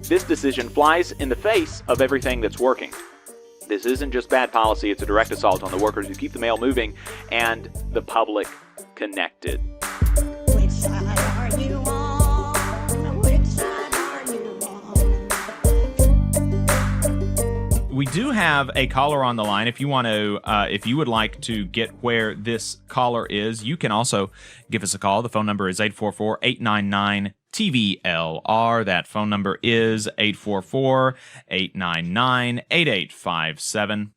This decision flies in the face of everything that's working. This isn't just bad policy, it's a direct assault on the workers who keep the mail moving and the public connected. Which side are you on? Which side are you on? We do have a caller on the line. If you want to, if you would like to get where this caller is, you can also give us a call. The phone number is 844-899-TVLR. That phone number is 844-899-8857.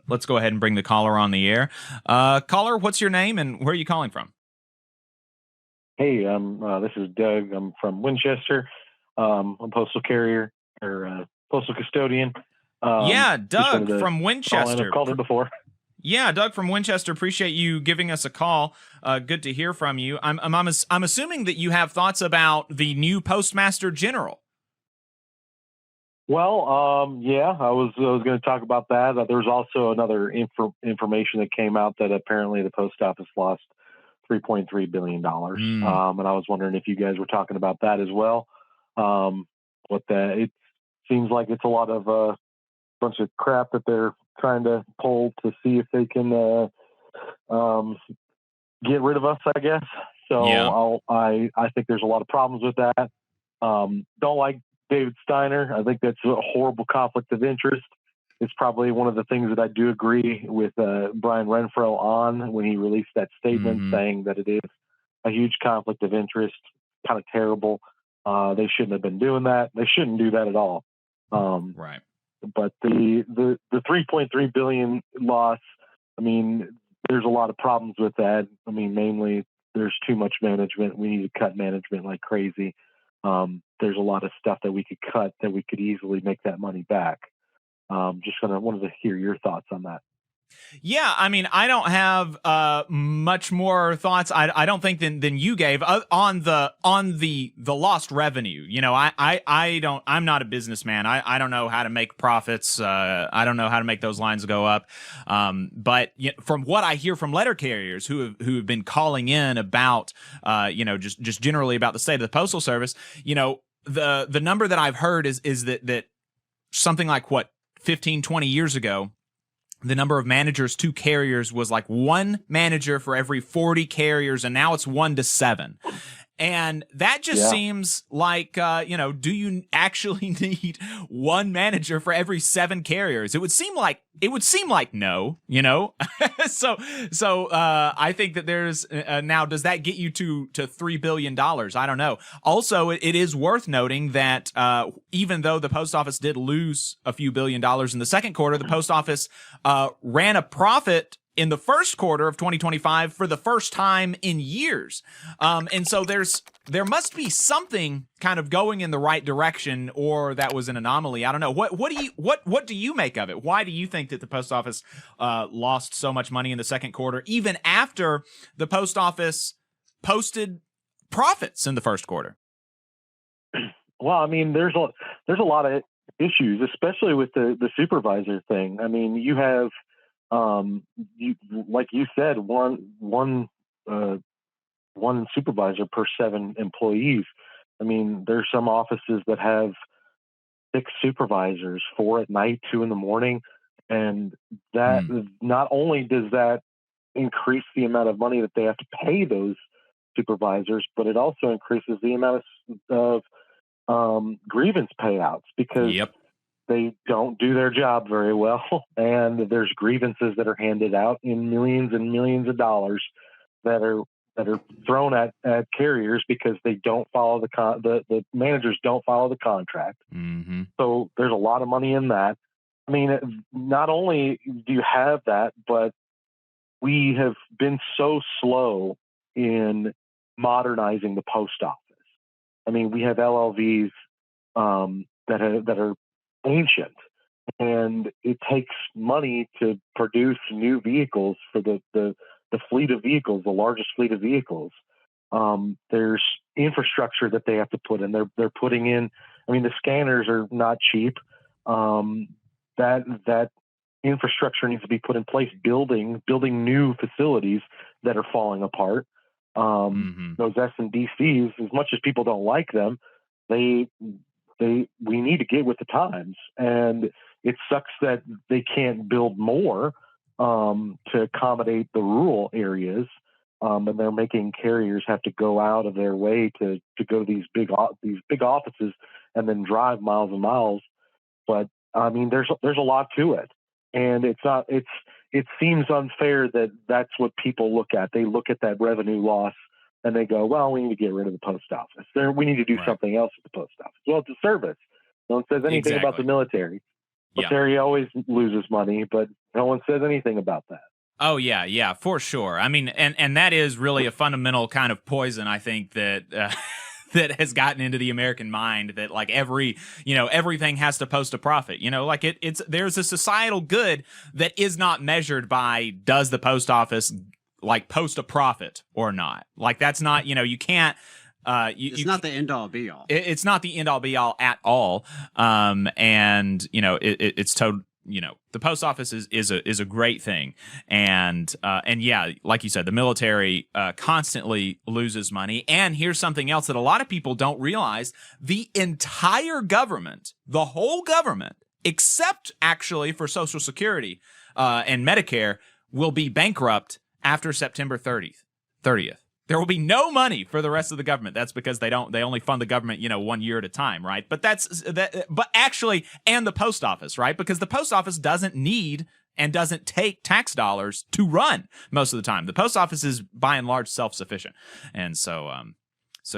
Let's go ahead and bring the caller on the air. Caller, what's your name and where are you calling from? Hey, this is Doug. I'm from Winchester. I'm a postal carrier or postal custodian. Yeah, Doug from Winchester. I've called it before. Yeah, Doug from Winchester. Appreciate you giving us a call. Good to hear from you. I'm assuming that you have thoughts about the new Postmaster General. Well, yeah, I was going to talk about that. There's also another information that came out that apparently the post office lost $3.3 billion. And I was wondering if you guys were talking about that as well. It seems like it's a lot of bunch of crap that they're trying to pull to see if they can get rid of us, I guess. So yeah. I think there's a lot of problems with that. Don't like David Steiner. I think that's a horrible conflict of interest. It's probably one of the things that I do agree with Brian Renfro on when he released that statement saying that it is a huge conflict of interest, kind of terrible. They shouldn't have been doing that. They shouldn't do that at all. Right. But the $3.3 billion loss, I mean, there's a lot of problems with that. I mean, mainly there's too much management. We need to cut management like crazy. There's a lot of stuff that we could cut that we could easily make that money back. Wanted to hear your thoughts on that. Yeah, I mean, I don't have much more thoughts. I don't think than you gave on the lost revenue. You know, I'm not a businessman. I don't know how to make profits. I don't know how to make those lines go up. But from what I hear from letter carriers who have been calling in about just generally about the state of the Postal Service, the number that I've heard is that something like 15, 20 years ago, the number of managers to carriers was like one manager for every 40 carriers, and now it's 1 to 7. And that just seems like, do you actually need one manager for every 7 carriers? It would seem like no, so I think that there's now, does that get you to $3 billion? I don't know. Also, it is worth noting that even though the post office did lose a few $1 billion in the second quarter, the post office ran a profit in the first quarter of 2025 for the first time in years. And so there must be something kind of going in the right direction, or that was an anomaly. I don't know. What do you make of it? Why do you think that the post office lost so much money in the second quarter, even after the post office posted profits in the first quarter? Well, I mean, there's a lot of issues, especially with the supervisor thing. I mean, you have like you said, one supervisor per 7 employees. I mean, there's some offices that have 6 supervisors, 4 at night, 2 in the morning. And that not only does that increase the amount of money that they have to pay those supervisors, but it also increases the amount of grievance payouts because they don't do their job very well, and there's grievances that are handed out in millions and millions of dollars that are thrown at carriers because they don't follow the managers don't follow the contract. So there's a lot of money in that. I mean, not only do you have that, but we have been so slow in modernizing the post office. I mean, we have LLVs that are ancient, and it takes money to produce new vehicles for the fleet of vehicles, the largest fleet of vehicles. There's infrastructure that they have to put in. They're putting in. I mean, the scanners are not cheap. That infrastructure needs to be put in place. Building new facilities that are falling apart. Those S&DCs, as much as people don't like them, we need to get with the times, and it sucks that they can't build more to accommodate the rural areas, and they're making carriers have to go out of their way to go to these big offices and then drive miles and miles. But I mean, there's a lot to it, and it seems unfair that that's what people look at. They look at that revenue loss and they go, well, we need to get rid of the post office. We need to do something else with the post office. Well, it's a service. No one says anything about the military. Military always loses money, but no one says anything about that. Oh, yeah, for sure. I mean, and that is really a fundamental kind of poison, I think, that that has gotten into the American mind, that like everything has to post a profit. Like there's a societal good that is not measured by, does the post office like post a profit or not? Like that's not, you can't. It's not the end all be all. It's not the end all be all at all. And it's the post office is a great thing. And yeah, like you said, the military constantly loses money. And here's something else that a lot of people don't realize: the entire government, the whole government, except actually for Social Security and Medicare, will be bankrupt after September 30th. There will be no money for the rest of the government. That's because they only fund the government, 1 year at a time, right? But but actually, and the post office, right? Because the post office doesn't need and doesn't take tax dollars to run most of the time. The post office is by and large self-sufficient. And so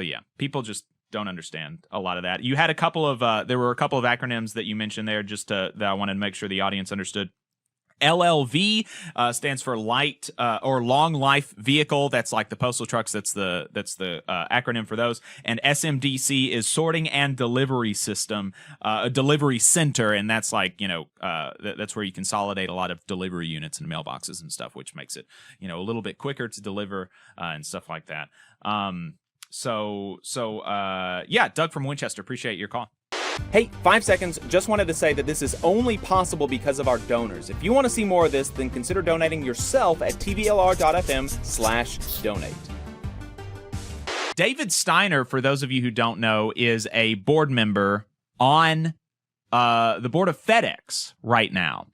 yeah, people just don't understand a lot of that. You had there were a couple of acronyms that you mentioned there that I wanted to make sure the audience understood. LLV stands for light or long life vehicle. That's like the postal trucks. That's the acronym for those. And SMDC is sorting and delivery system, a delivery center, and that's like that's where you consolidate a lot of delivery units and mailboxes and stuff, which makes it a little bit quicker to deliver and stuff like that. Yeah, Doug from Winchester, appreciate your call. Hey, 5 seconds, just wanted to say that this is only possible because of our donors. If you want to see more of this, then consider donating yourself at tvlr.fm/donate. David Steiner, for those of you who don't know, is a board member on the board of FedEx right now.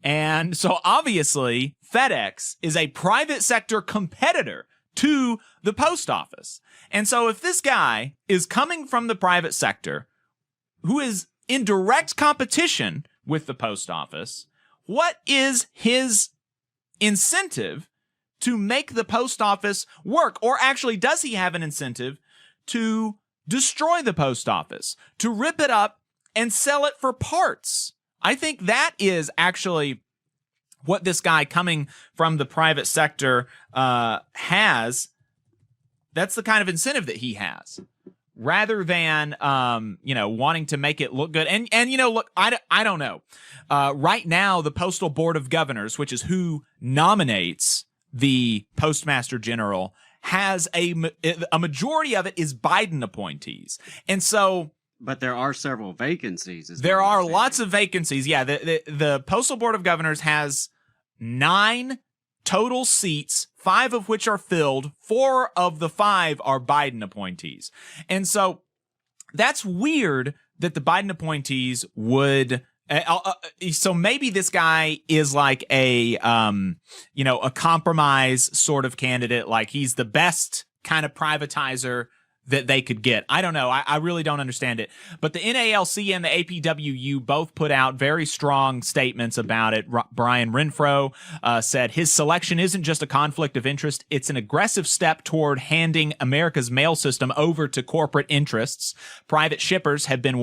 And so obviously, FedEx is a private sector competitor to the post office. And so if this guy is coming from the private sector, who is in direct competition with the post office, what is his incentive to make the post office work? Or actually, does he have an incentive to destroy the post office, to rip it up and sell it for parts? I think that is actually what this guy coming from the private sector has. That's the kind of incentive that he has, rather than, wanting to make it look good. And look, I don't know. Right now, the Postal Board of Governors, which is who nominates the Postmaster General, has a majority of it is Biden appointees. And so... But there are several vacancies. There are lots of vacancies. Yeah, the Postal Board of Governors has 9 total seats, 5 of which are filled. 4 of the 5 are Biden appointees. And so that's weird that the Biden appointees would... so maybe this guy is like a compromise sort of candidate, like he's the best kind of privatizer that they could get. I don't know. I really don't understand it. But the NALC and the APWU both put out very strong statements about it. Brian Renfro said his selection isn't just a conflict of interest. It's an aggressive step toward handing America's mail system over to corporate interests. Private shippers have been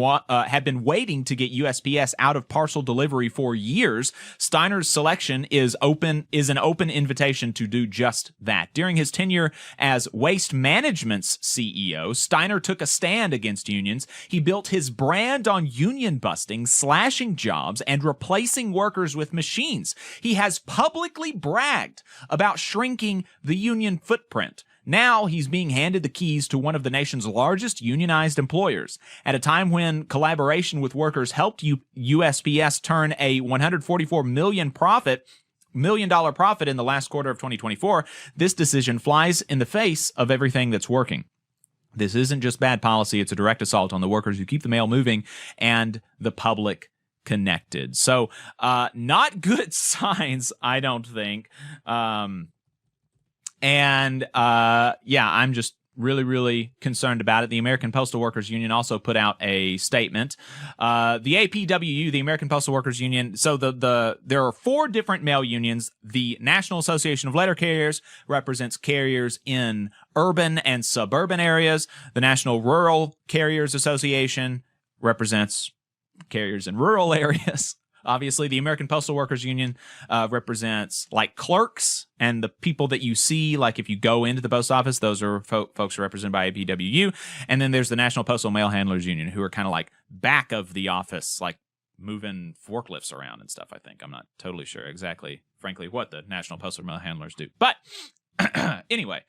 waiting to get USPS out of parcel delivery for years. Steiner's selection is an open invitation to do just that. During his tenure as Waste Management's CEO, Steiner took a stand against unions. He built his brand on union busting, slashing jobs, and replacing workers with machines. He has publicly bragged about shrinking the union footprint. Now he's being handed the keys to one of the nation's largest unionized employers. At a time when collaboration with workers helped USPS turn a $144 million profit in the last quarter of 2024, this decision flies in the face of everything that's working. This isn't just bad policy, it's a direct assault on the workers who keep the mail moving and the public connected. So, not good signs, I don't think. I'm just really, really concerned about it. The American Postal Workers Union also put out a statement. The APWU, the American Postal Workers Union, so there are 4 different mail unions. The National Association of Letter Carriers represents carriers in urban and suburban areas. The National Rural Carriers Association represents carriers in rural areas. Obviously, the American Postal Workers Union represents like clerks and the people that you see, like if you go into the post office, those are folks represented by APWU. And then there's the National Postal Mail Handlers Union, who are kind of like back of the office, like moving forklifts around and stuff, I think. I'm not totally sure exactly, frankly, what the National Postal Mail Handlers do. But anyway,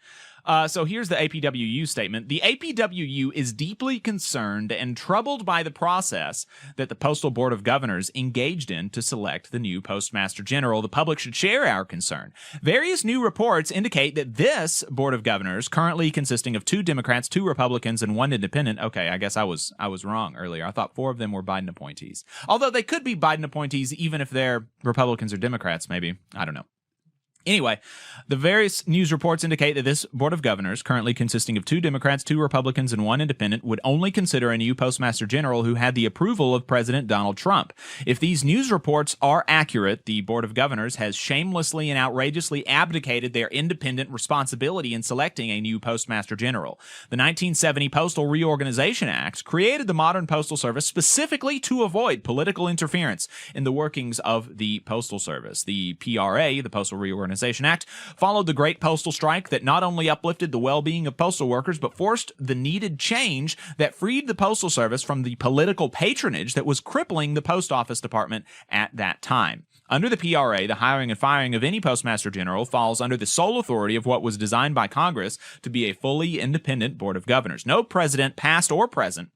so here's the APWU statement. The APWU is deeply concerned and troubled by the process that the Postal Board of Governors engaged in to select the new Postmaster General. The public should share our concern. Various new reports indicate that this Board of Governors, currently consisting of 2 Democrats, 2 Republicans, and 1 Independent. Okay, I guess I was wrong earlier. I thought 4 of them were Biden appointees. Although they could be Biden appointees even if they're Republicans or Democrats, maybe. I don't know. Anyway, the various news reports indicate that this Board of Governors, currently consisting of 2 Democrats, 2 Republicans, and 1 Independent, would only consider a new Postmaster General who had the approval of President Donald Trump. If these news reports are accurate, the Board of Governors has shamelessly and outrageously abdicated their independent responsibility in selecting a new Postmaster General. The 1970 Postal Reorganization Act created the modern Postal Service specifically to avoid political interference in the workings of the Postal Service. The PRA, the Postal Reorganization Act, followed the Great Postal Strike that not only uplifted the well-being of postal workers, but forced the needed change that freed the Postal Service from the political patronage that was crippling the Post Office Department at that time. Under the PRA, the hiring and firing of any Postmaster General falls under the sole authority of what was designed by Congress to be a fully independent Board of Governors. No president, past or present,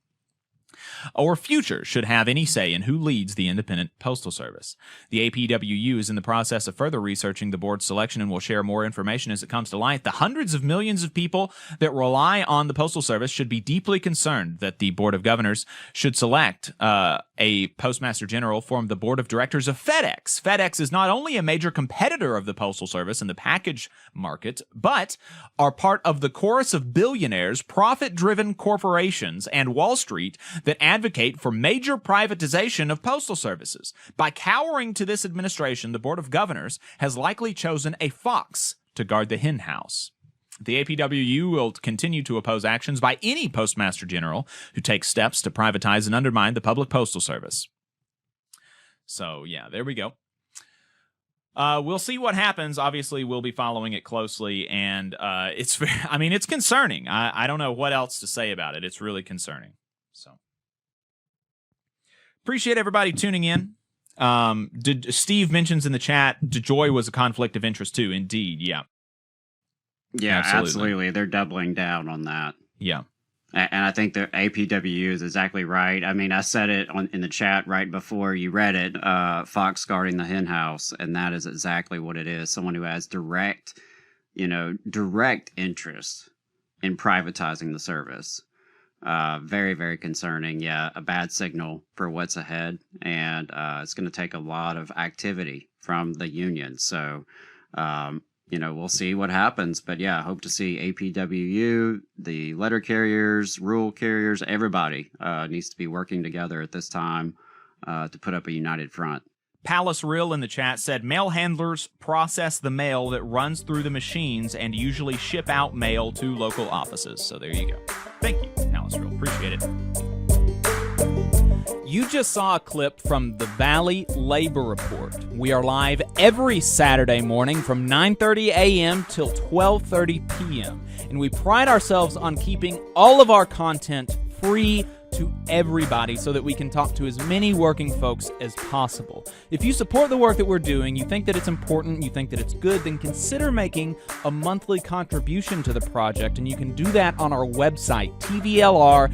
or future, should have any say in who leads the independent postal service. The APWU is in the process of further researching the board's selection and will share more information as it comes to light. The hundreds of millions of people that rely on the postal service should be deeply concerned that the Board of Governors should select a Postmaster General from the Board of Directors of FedEx. FedEx is not only a major competitor of the Postal Service in the package market, but are part of the chorus of billionaires, profit-driven corporations, and Wall Street that advocate for major privatization of postal services. By cowering to this administration, the Board of Governors has likely chosen a fox to guard the hen house. The APWU will continue to oppose actions by any Postmaster General who takes steps to privatize and undermine the public postal service. So, yeah, there we go. We'll see what happens. Obviously, we'll be following it closely, and it's concerning. I don't know what else to say about it. It's really concerning. So, appreciate everybody tuning in. Steve mentions in the chat, DeJoy was a conflict of interest too. Indeed, yeah. Yeah, absolutely. They're doubling down on that. Yeah. And I think the APWU is exactly right. I mean, I said it in the chat right before you read it, fox guarding the hen house, and that is exactly what it is. Someone who has direct interest in privatizing the service. Very, very concerning. Yeah, a bad signal for what's ahead, and it's going to take a lot of activity from the union. So, we'll see what happens. But yeah, I hope to see APWU, the letter carriers, rural carriers, everybody needs to be working together at this time to put up a united front. Palace Real in the chat said, mail handlers process the mail that runs through the machines and usually ship out mail to local offices. So there you go. Thank you, Palace Real. Appreciate it. You just saw a clip from the Valley Labor Report. We are live every Saturday morning from 9:30 a.m. till 12:30 p.m. And we pride ourselves on keeping all of our content free to everybody so that we can talk to as many working folks as possible. If you support the work that we're doing, you think that it's important, you think that it's good, then consider making a monthly contribution to the project, and you can do that on our website, tvlr.fm.